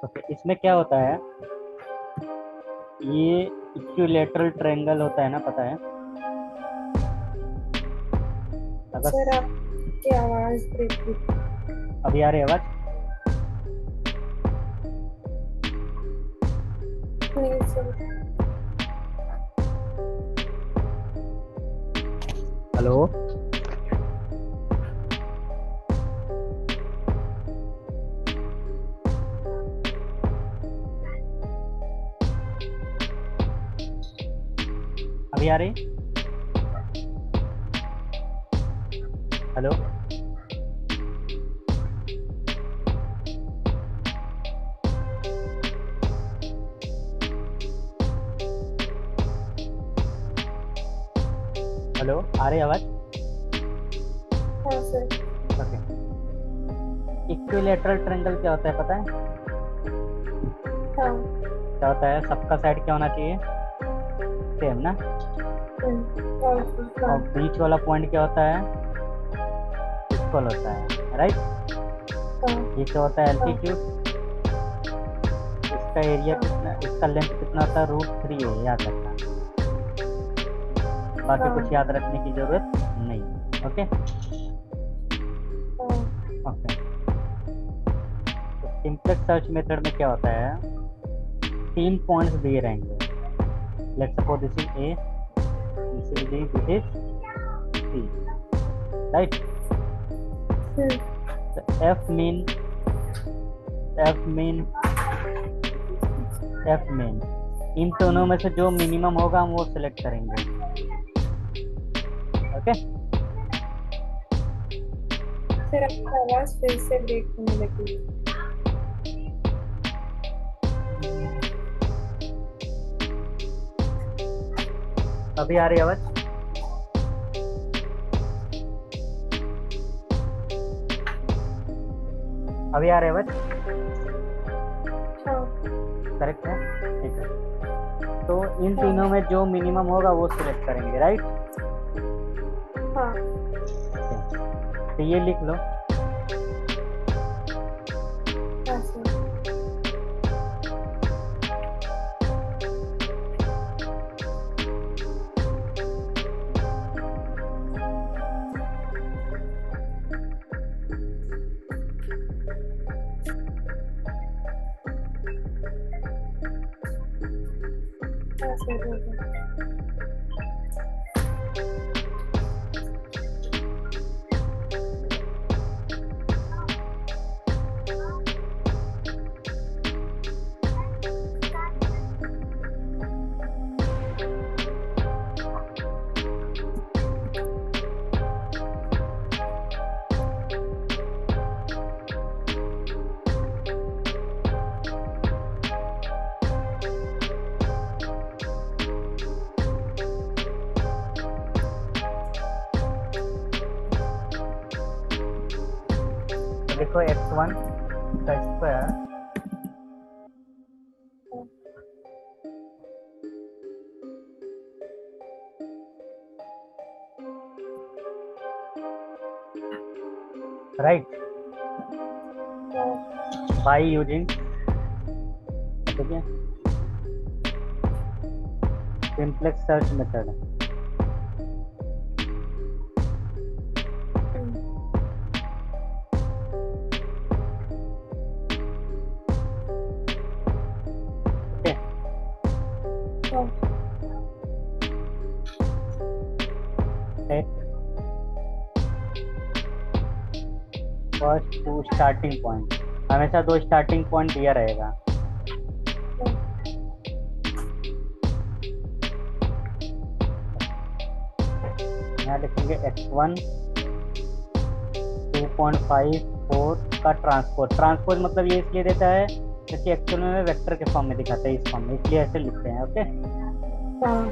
Okay, इसमें क्या होता है, ये इक्विलेटरल ट्रायंगल होता है ना, पता है? अगर सर आपकी आवाज ब्रेक हुई। अभी आ रही है आवाज? नहीं सर। हेलो। अभी आ रही? हेलो। हेलो, आ रही आवाज? हाँ सर। ओके, इक्विलेटरल ट्रायंगल क्या होता है पता है? हाँ। क्या होता है, सबका साइड क्या होना चाहिए? सेम ना। हाँ। और बीच वाला पॉइंट क्या होता है? इक्वल होता है, राइट? हाँ। ये क्या होता है? हाँ। एल्टीट्यूड। इसका एरिया हाँ। कितना, इसका लेंथ कितना होता है? √3 है, याद रखना। बाकी कुछ हाँ। याद रखने की जरूरत नहीं है। ओके हाँ। ओके। तो सिंपलेक्स सर्च मेथड में क्या होता है, 3 पॉइंट्स दिए रहेंगे। Let's suppose this is A, this is B, this is C, right? F mean F mean, इन दोनों में से जो मिनिमम होगा हम वो सिलेक्ट करेंगे। ओके, सर आपकी आवाज फिर से ब्रेक होने लगी। अभी आ रही आवाज? अभी आ रही आवाज? हाँ। करेक्ट है, ठीक है। तो इन हाँ। तीनों में जो मिनिमम होगा वो सिलेक्ट करेंगे, राइट? हाँ। तो ये लिख लो। हाँ सर। हाँ सर हो गया। तो देखो x1 का स्क्वायर, राइट, हाँ। बाई यूजिंग, ठीक है, सिंपलेक्स सर्च मेथड। ओके, हाँ। फर्स्ट टू स्टार्टिंग पॉइंट, हमेशा 2 स्टार्टिंग पॉइंट दिया रहेगा। यहाँ लिखेंगे x1 2.54 का ट्रांसपोज। ट्रांसपोज मतलब ये इसलिए देता है क्योंकि एक्चुअल में वेक्टर के फॉर्म में दिखाता है, इस फॉर्म में, इसलिए ऐसे लिखते हैं। ओके, हाँ।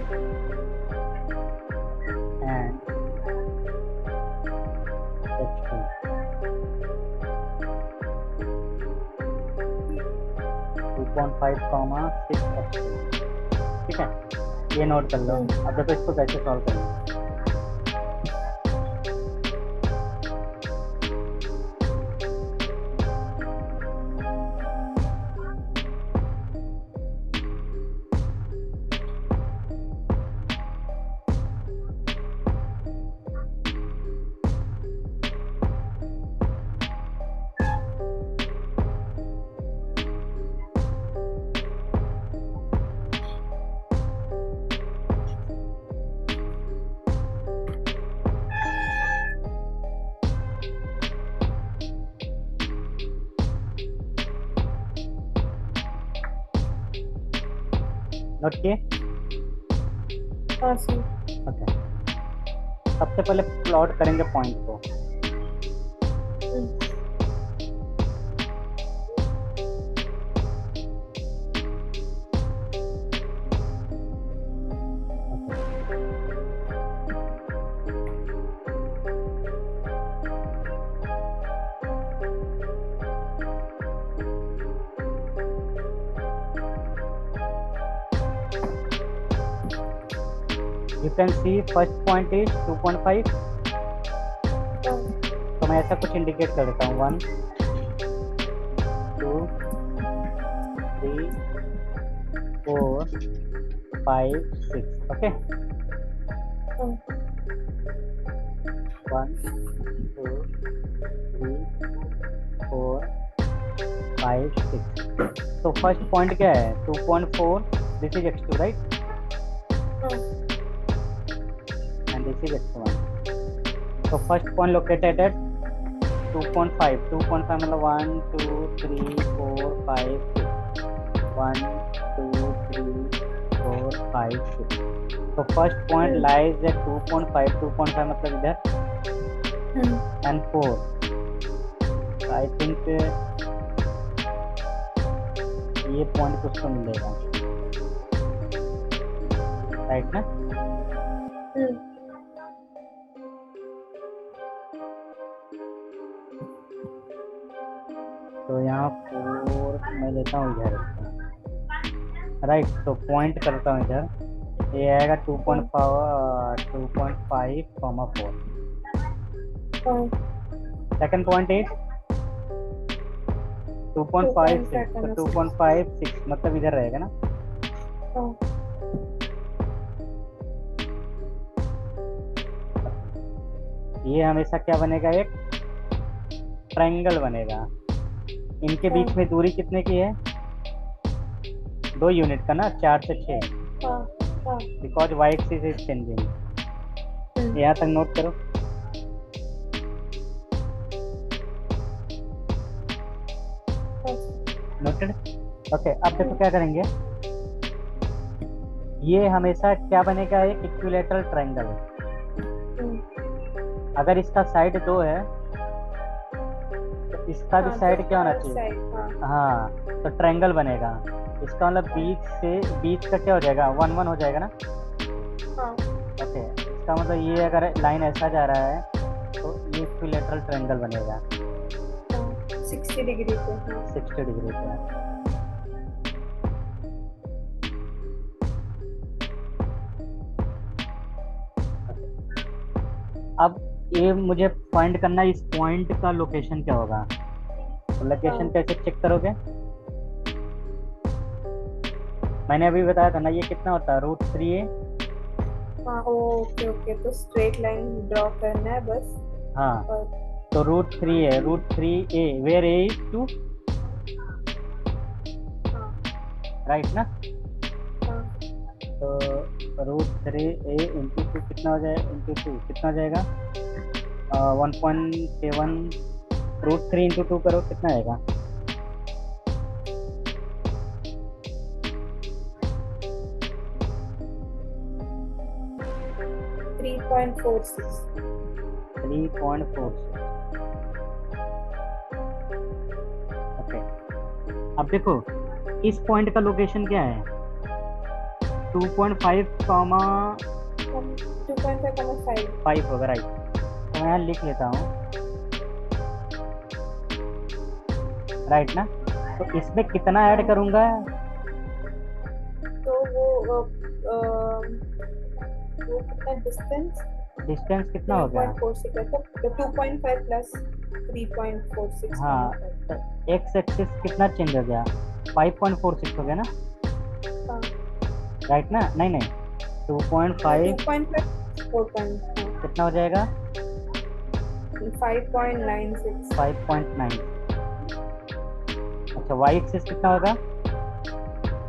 एंड x2 2.5, 6x2, ठीक है, ये नोट कर लो। अब देखो इसको कैसे सॉल्व करेंगे। नोट किए? हाँ सर। ओके, सबसे पहले प्लॉट करेंगे पॉइंट को। You can see first point is 2.5, तो मैं ऐसा कुछ इंडिकेट कर देता हूँ 1 2 3 4 5 6। ओके, 1 2 3 4 5 6। तो फर्स्ट पॉइंट क्या है? 2.4, this is x2 right, and this is x1। तो फर्स्ट पॉइंट लोकेटेड एट 2.5। 2.5 मतलब 1 2 3 4 5 6, 1 2 3 4 5 6। तो फर्स्ट पॉइंट लाइज एट 2.5। 2.5 मतलब इधर एंड 4। आई थिंक ये पॉइंट कुछ तो मिलेगा, राइट ना? तो यहाँ 4 मैं लेता हूँ इधर, राइट। तो पॉइंट करता हूँ इधर, ये आएगा 2.5 4। सेकंड पॉइंट इज 2.56, तो 2.56 मतलब इधर रहेगा ना। ये हमेशा क्या बनेगा? एक ट्रायंगल बनेगा। इनके बीच में दूरी कितने की है? 2 यूनिट का ना, 4 से 6, because y axis is changing. यहाँ तक नोट करो। नोटेड? ओके, अब देखो क्या करेंगे। ये हमेशा क्या बनेगा? एक इक्विलेटरल ट्रायंगल। अगर इसका साइड 2 है तो इसका भी साइड क्या होना चाहिए? हाँ, तो ट्रायंगल बनेगा। इसका मतलब बीच का क्या हो जाएगा? 1 1 हो जाएगा ना। ओके, इसका मतलब ये अगर लाइन ऐसा जा रहा है तो ये इक्विलेटरल ट्रायंगल बनेगा 60 डिग्री पे। 60 डिग्री पे। अब ये मुझे फाइंड करना है, इस पॉइंट का लोकेशन क्या होगा। तो लोकेशन कैसे चेक करोगे? मैंने अभी बताया था ना, ये कितना होता है? √3a। ओके, तो स्ट्रेट लाइन ड्रॉ करना है बस। हाँ, तो √3a, √3a where a is 2, right ना। तो √3a इंटू 2 कितना हो जाएगा? इंटू 2 कितना हो जाएगा? 1.7। √3 इंटू 2 करो, कितना आएगा? 3.46। 3.46। ओके, अब देखो इस पॉइंट का लोकेशन क्या है? 2.5, 5 होगा, राइट। तो मैं यहाँ लिख लेता हूँ, राइट ना। तो इसमें कितना ऐड करूँगा? तो वो कितना डिस्टेंस कितना हो गया? 2.46 है, तो 2.5 प्लस 3.46। हाँ, तो एक्स एक्सिस कितना चेंज हो गया? 5.46 हो गया ना, राइट ना। नहीं 2.5 कितना हो जाएगा? 5.96। 5.9। अच्छा, y एक्सिस कितना होगा?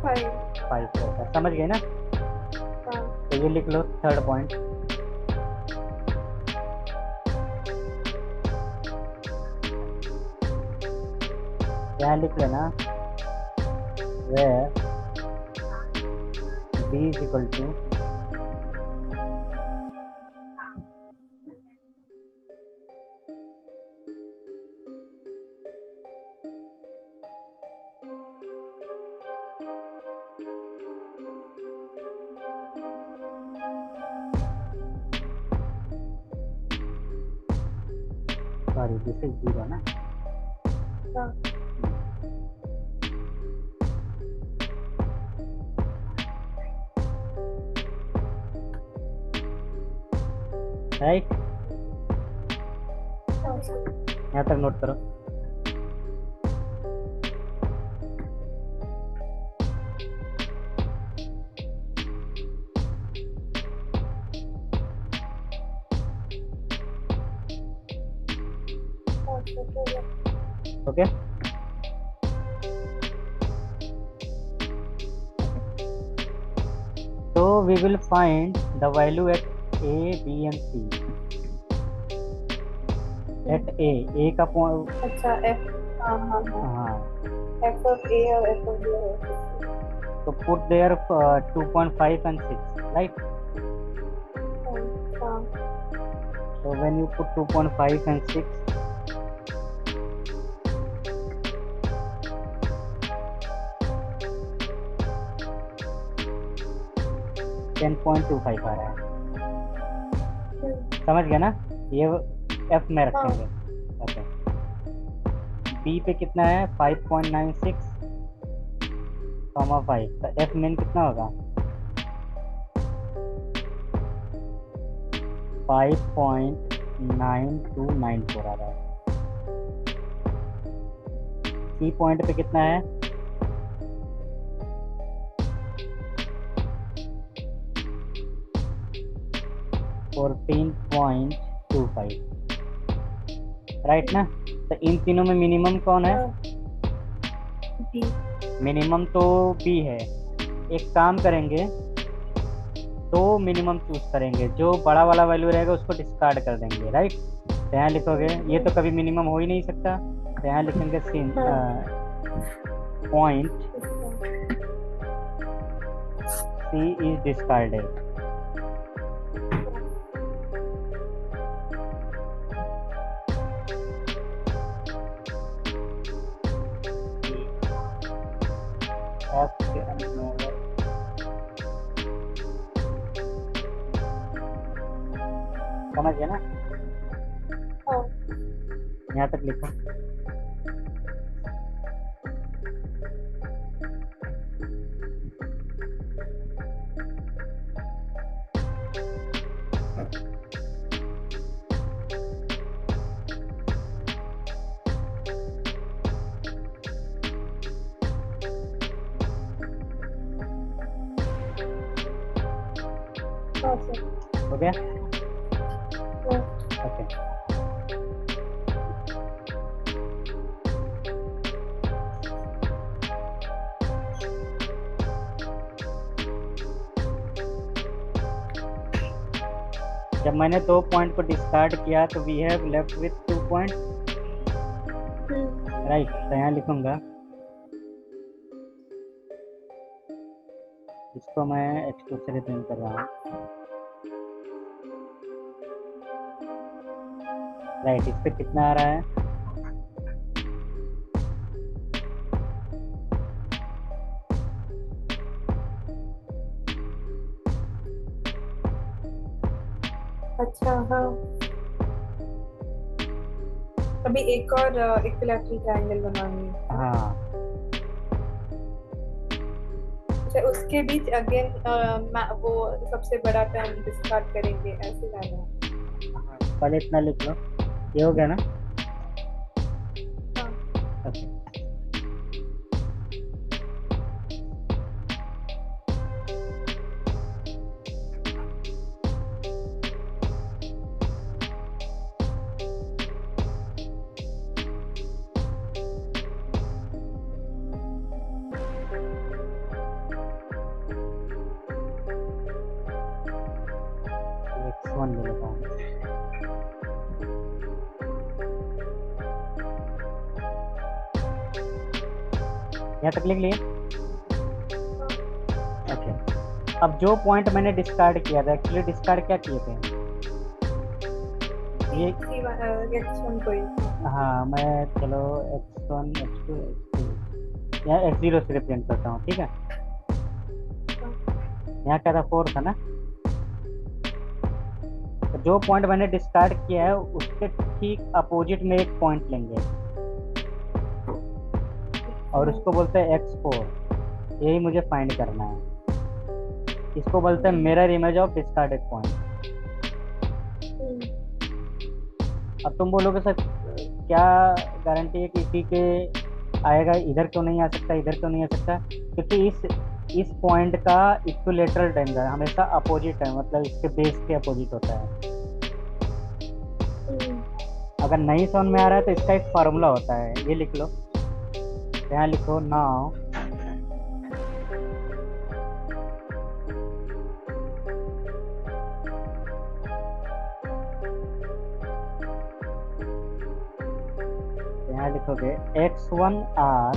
5 होगा, समझ गए ना। तो ये लिख लो थर्ड पॉइंट। यहाँ लिख लेना where b is equal to sorry this is 0 ना हाँ राइट हाँ यहाँ तक नोट करो okay so we will find the value at a b and c at a का पॉइंट अच्छा F हाँ हाँ हाँ हाँ F of A और F of B है so put there 2.5 and 6 right हाँ so when you put 2.5 and 6 10.25 आ रहा है समझ गया ना ये f में रखेंगे ओके b पे कितना है 5.96 कॉमा 5 तो f मेन कितना होगा 5.9294 आ रहा है c पॉइंट पे कितना है 14.25 राइट ना तो इन तीनों में मिनिमम कौन है B मिनिमम तो b है एक काम करेंगे तो मिनिमम चूज करेंगे जो बड़ा वाला वैल्यू रहेगा उसको डिस्कार्ड कर देंगे राइट तो यहाँ लिखोगे ये तो कभी मिनिमम हो ही नहीं सकता तो यहाँ लिखेंगे सिन पॉइंट c इज डिस्कार्डेड समझ गया ना हाँ यहाँ तक लिखो हाँ सर हो गया हाँ ओके जब मैंने 2 पॉइंट को डिस्कार्ड किया तो we have left with 2 point right तो यहाँ लिखूंगा इसको मैं x2 से रिप्रेजेंट कर रहा हूँ राइट इस पे कितना आ रहा है अच्छा हाँ अभी एक और इक्विलैटरल ट्रायंगल बनाएंगे हाँ अच्छा उसके बीच अगेन वो सबसे बड़ा टर्म डिस्कार्ड करेंगे ऐसे जाना पहले इतना लिख लो ये हो गया ना हाँ ओके x1 ले लेता हूँ यहाँ तक लिख लिए ओके अब जो पॉइंट मैंने डिस्कार्ड किया था, एक्चुअली डिस्कार्ड क्या किए थे ये? x1 कोई। हाँ मैं, चलो x1 x2 x3 यहाँ x0 से रिप्रेजेंट करता हूँ, ठीक है। यहाँ क्या था, 4 था ना। तो जो पॉइंट मैंने डिस्कार्ड किया है उसके ठीक अपोजिट में एक पॉइंट लेंगे और उसको बोलते हैं x4। यही मुझे फाइंड करना है। इसको बोलते हैं mirror image of discarded point. अब तुम बोलोगे सर क्या गारंटी है कि इसी के आएगा, इधर क्यों नहीं आ सकता, इधर क्यों नहीं आ सकता? क्योंकि इस पॉइंट का इक्विलेटरल ट्रायंगल हमेशा अपोजिट है, मतलब इसके बेस के अपोजिट होता है। अगर नहीं समझ में आ रहा है तो इसका एक फार्मूला होता है, ये लिख लो। यहाँ लिखो नाउ यहाँ लिखोगे x1r,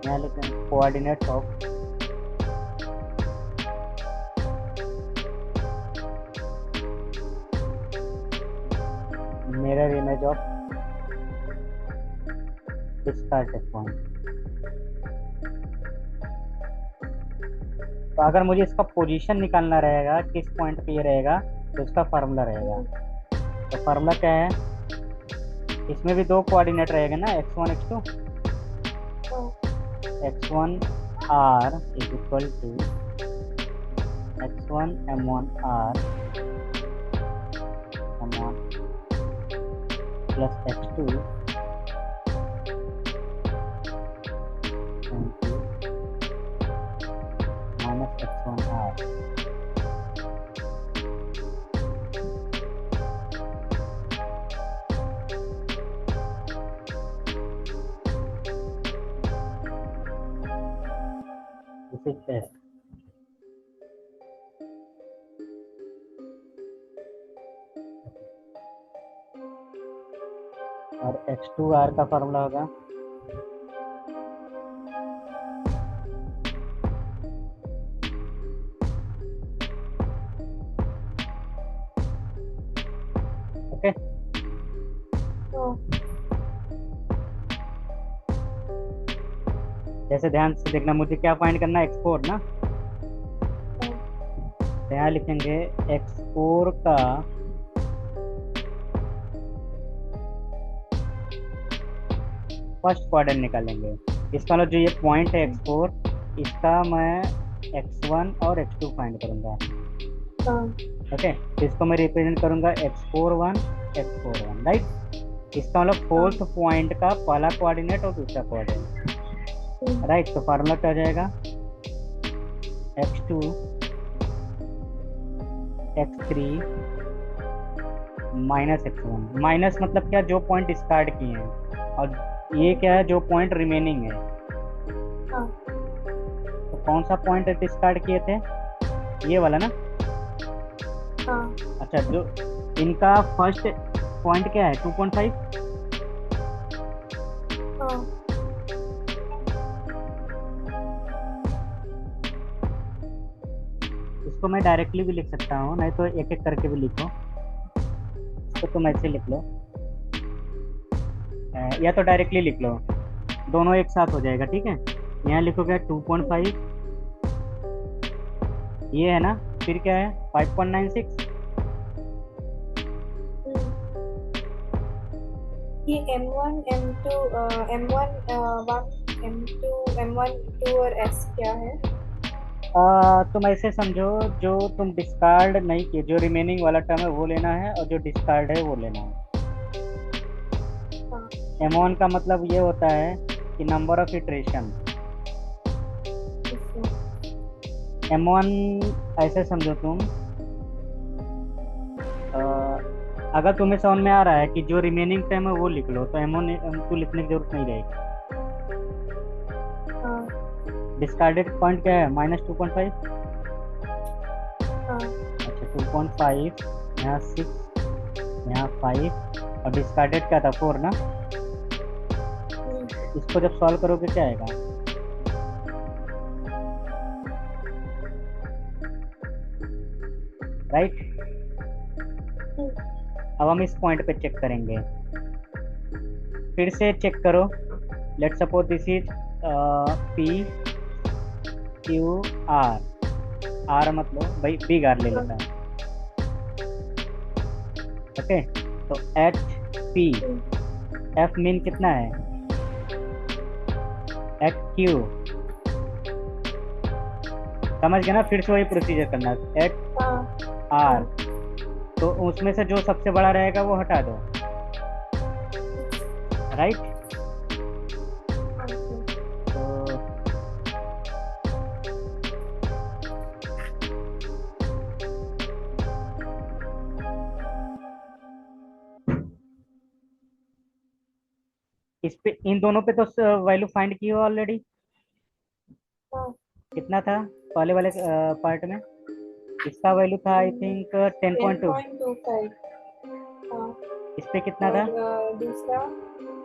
यहाँ लिखेंगे coordinates of mirror image of discarded point. तो अगर मुझे इसका पोजीशन निकालना रहेगा किस पॉइंट पे ये रहेगा तो इसका फार्मूला रहेगा। तो फार्मूला क्या है, इसमें भी दो कोऑर्डिनेट रहेगा ना, x1 x2। x1 r is equal to x1 m1 r m1 plus x2 minus x1 r। This is S। और x2r का फार्मूला होगा ओके। जैसे ध्यान से देखना, मुझे क्या फाइंड करना है, x4 ना। तो यहाँ लिखेंगे x4 का फर्स्ट क्वाड्रेंट निकालेंगे। इसका मतलब जो ये पॉइंट है x4, इसका मैं x1 और x2 फाइंड करूंगा। ओके, तो इसको मैं रिप्रेजेंट करूंगा x41 x41, राइट। इसका मतलब फोर्थ पॉइंट का पहला कोऑर्डिनेट और दूसरा कोऑर्डिनेट, राइट। तो फार्मूला क्या हो जाएगा, x2 x3 minus x1। Minus मतलब क्या, जो पॉइंट डिस्कार्ड किए हैं, और ये क्या है, जो पॉइंट रिमेनिंग है। तो कौन सा पॉइंट डिस्कार्ड किए थे, ये वाला ना। अच्छा, जो इनका फर्स्ट पॉइंट क्या है, 2.5। इसको मैं डायरेक्टली भी लिख सकता हूँ, नहीं तो एक एक करके भी लिखो। इसको तुम ऐसे लिख लो, या तो डायरेक्टली लिख लो, दोनों एक साथ हो जाएगा, ठीक है। यहाँ लिखोगे 2.5, ये है ना, फिर क्या है 5.96। ये m1 m2 m1 1 m2 m1 2 और s क्या है? तुम ऐसे समझो, जो तुम डिस्कार्ड नहीं किए, जो रिमेनिंग वाला टर्म है वो लेना है, और जो डिस्कार्ड है वो लेना है। m1 का मतलब ये होता है कि नंबर ऑफ इटरेशन। m1 ऐसे समझो तुम, अगर तुम्हें समझ में आ रहा है कि जो रिमेनिंग टाइम है वो लिख लो, तो m1 m2 लिखने की जरूरत नहीं रहेगी। डिस्कार्डेड पॉइंट क्या है, -2.5। अच्छा, 2.5, यहाँ 6, यहाँ 5, और डिस्कार्डेड क्या था, 4 ना। इसको जब सॉल्व करोगे क्या आएगा, राइट। अब हम इस पॉइंट पे चेक करेंगे, फिर से चेक करो। Let's suppose this is P Q R, R मतलब भाई बिग आर ले लेता है। ओके, तो एच पी, एफ मीन कितना है, एच क्यू, समझ गए ना। फिर से वही प्रोसीजर करना, एच आर, तो उसमें से जो सबसे बड़ा रहेगा वो हटा दो, राइट। तो इस पे, इन दोनों पे तो वैल्यू फाइंड की हो ऑलरेडी। कितना था पहले वाले पार्ट में, इसका वैल्यू था आई थिंक 10.2। 10.25। हाँ, इस पे कितना था, और दूसरा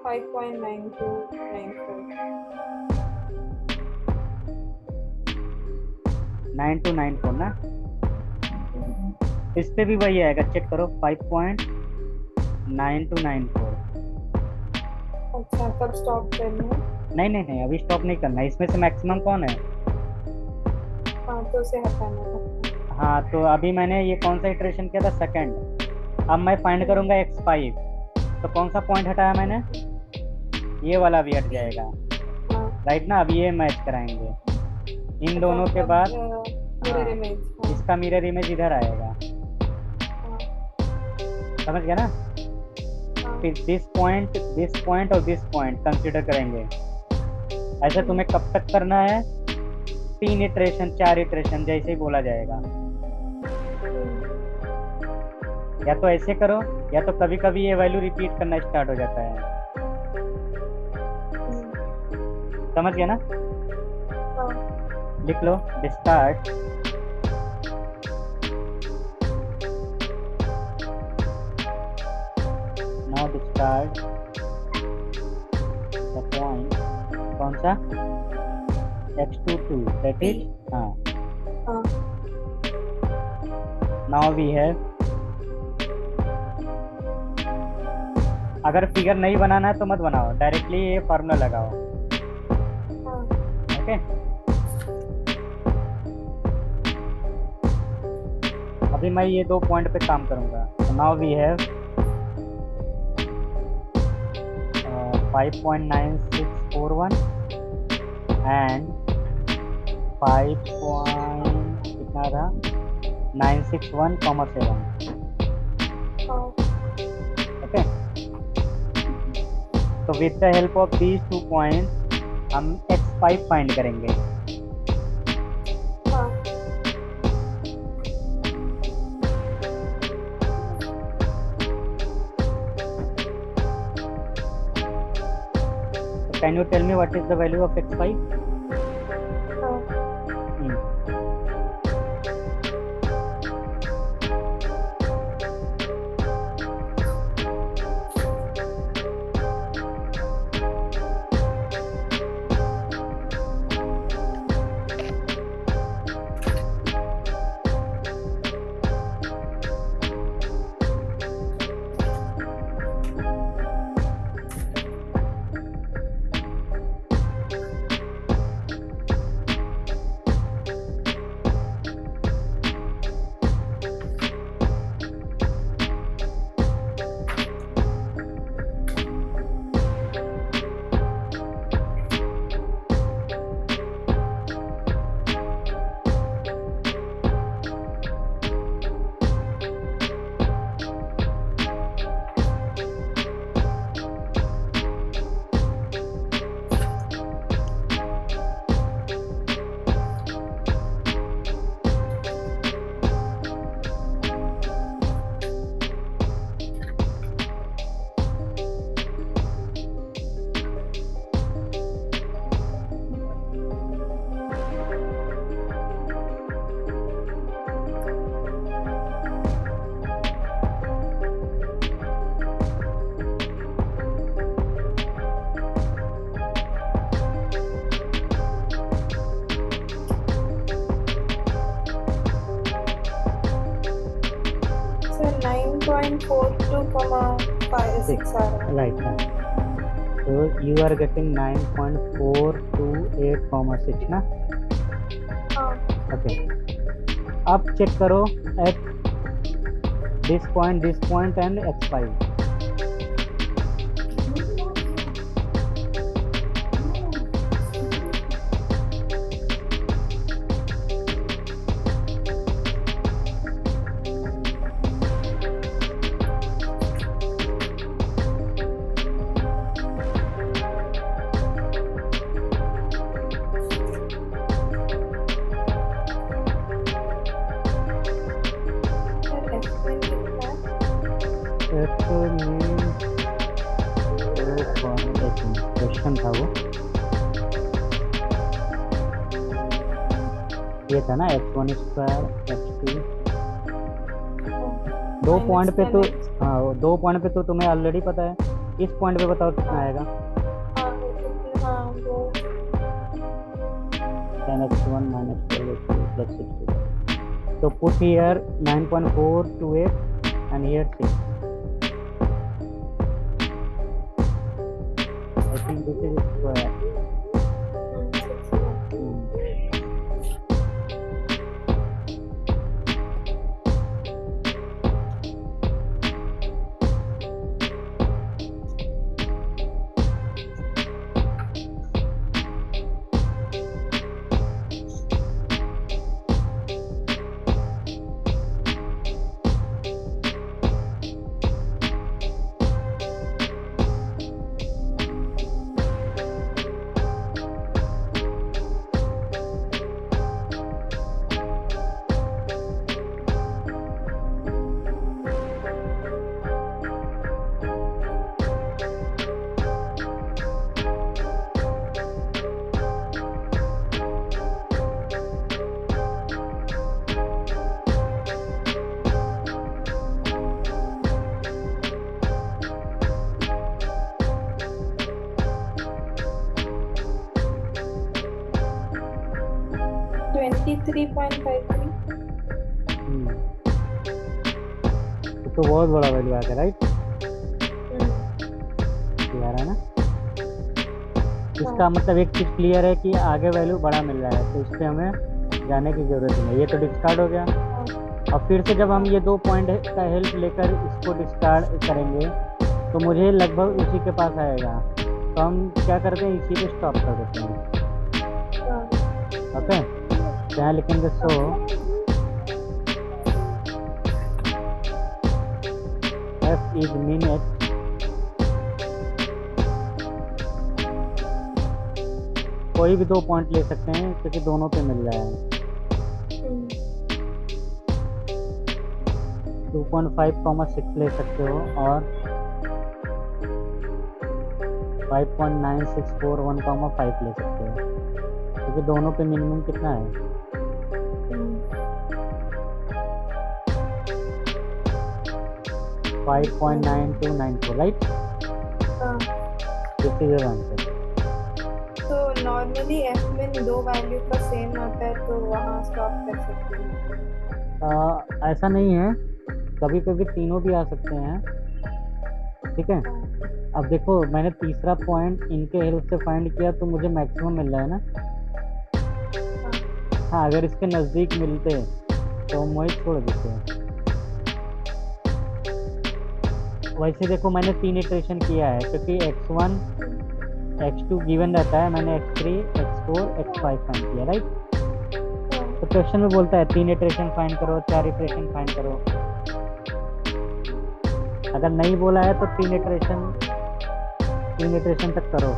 5.9294। 9294 ना। इस पे भी वही आएगा, चेक करो 5.9294। अच्छा, कब स्टॉप करना है? नहीं नहीं नहीं, अभी स्टॉप नहीं करना, इसमें से मैक्सिमम कौन है। हाँ, तो उसे हटाना है। हाँ, तो अभी मैंने ये कौन सा इटरेशन किया था, सेकंड। अब मैं फाइंड करूंगा x5, तो कौन सा पॉइंट हटाया मैंने, ये वाला भी हट जाएगा, हाँ, राइट ना। अब ये मैच कराएंगे इन दोनों के बाद। मिरर हाँ, इमेज। इसका मिरर इमेज इधर आएगा, समझ गया ना। फिर दिस पॉइंट और दिस पॉइंट कंसीडर करेंगे। ऐसे तुम्हें कब तक करना है, 3 इटरेशन 4 इटरेशन जैसे ही बोला जाएगा। या तो ऐसे करो, या तो कभी कभी ये वैल्यू रिपीट करना स्टार्ट हो जाता है, समझ गया ना। लिख लो discard now, discard the point, कौन सा, x22 दैट इज, हाँ। नाउ वी हैव, अगर फिगर नहीं बनाना है तो मत बनाओ, डायरेक्टली ये फार्मूला लगाओ। ओके, अभी मैं ये 2 पॉइंट पे काम करूंगा। तो नाउ वी हैव 5.9641 एंड 5 कितना था 961,7। ओके, तो with the help of these 2 points हम x5 फाइंड करेंगे। Can you tell me what is the value of x5? 2,5,6 आ रहा है। राइट है। तो यू आर गेटिंग 9.428,6 ना। हाँ ओके, अब चेक करो at this point and x5। Question था वो, ये था ना x1 स्क्वायर x2। दो पॉइंट पे तो हाँ, 2 पॉइंट पे तो तुम्हें ऑलरेडी पता है। इस पॉइंट पे बताओ कितना आएगा। 10x1 minus 12x2 plus 60। So put here 9.428 and here 6. I think this is square. तो बहुत बड़ा वैल्यू आ गया, राइट। क्लियर है ना। इसका मतलब एक चीज क्लियर है कि आगे वैल्यू बड़ा मिल रहा है, तो इस पे हमें जाने की जरूरत नहीं है। ये तो डिस्कार्ड हो गया। और फिर से जब हम ये 2 पॉइंट का हेल्प लेकर इसको डिस्कार्ड करेंगे तो मुझे लगभग उसी के पास आएगा। तो हम क्या करते हैं, इसी पे स्टॉप कर देते हैं। ओके, तो यहाँ लिखेंगे सो f is min x कोई भी 2 पॉइंट ले सकते हैं क्योंकि दोनों पे मिल रहा है। 2.5,6 ले सकते हो और 5.9641,5 ले सकते हो क्योंकि दोनों पे मिनिमम कितना है। 5.9294, right. This is your answer. तो नॉर्मली f में 2 वैल्यू का सेम आता है तो वहाँ स्टॉप कर सकते हैं। ऐसा नहीं है, कभी कभी तीनों भी आ सकते हैं। ठीक है, अब देखो मैंने तीसरा पॉइंट इनके हेल्प से फाइंड किया तो मुझे मैक्सिमम मिल रहा है ना। हाँ, अगर इसके नज़दीक मिलते तो हम वही छोड़ देते हैं। वैसे देखो मैंने 3 इटरेशन किया है क्योंकि x1 x2 गिवन रहता है, मैंने x3 x4 x5 फाइंड किया, राइट। तो क्वेश्चन में बोलता है 3 इटरेशन फाइंड करो, 4 इटरेशन फाइंड करो। अगर नहीं बोला है तो 3 इटरेशन तक करो।